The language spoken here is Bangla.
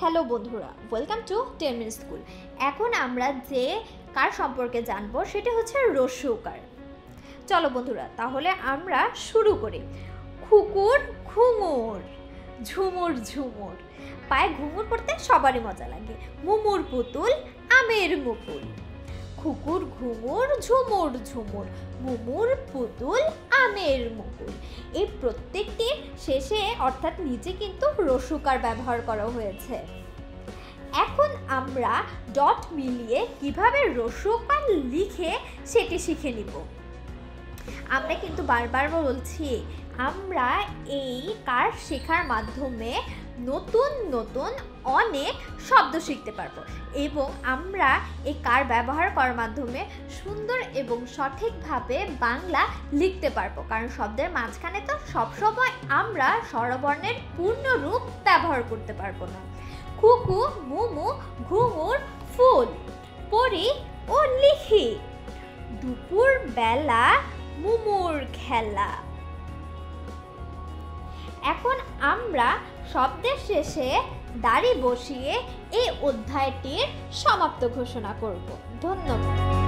হ্যালো বন্ধুরা, ওয়েলকাম টু 10 মিনিট স্কুল। এখন আমরা যে কার সম্পর্কে জানবো সেটা হচ্ছে রস্যকার। চলো বন্ধুরা, তাহলে আমরা শুরু করি। খুকুর ঘুঙুর, ঝুমুর ঝুমুর, পায়ে ঘুঙুর পড়তে সবারই মজা লাগে। মুমুর পুতুল, আমের মুকুল। খুকুর ঘুঙুর, ঝুমুর ঝুমুর, মুমুর পুতুল, আমের মুকুল। এই প্রত্যেকটির শেষে অর্থাৎ নিচে কিন্তু রস্যকার ব্যবহার করা হয়েছে। এখন আমরা ডট মিলিয়ে কিভাবে রস্যকার লিখে সেটি শিখে নিব। আমরা কিন্তু বারবার বলছি, আমরা এই কার শেখার মাধ্যমে নতুন নতুন অনেক শব্দ শিখতে পারবো এবং আমরা এই কার ব্যবহার করার মাধ্যমে সুন্দর এবং সঠিকভাবে বাংলা লিখতে পারবো, কারণ শব্দের মাঝখানে তো সবসময় আমরা স্বরবর্ণের পূর্ণ রূপ ব্যবহার করতে পারবো না। খুকু, মুমু, ঘুঙুর, ফুল, পড়ি ও লিখি, দুপুর বেলা মুমুর খেলা। এখন আমরা শব্দের শেষে দাড়ি বসিয়ে এই অধ্যায়টির সমাপ্ত ঘোষণা করব। ধন্যবাদ।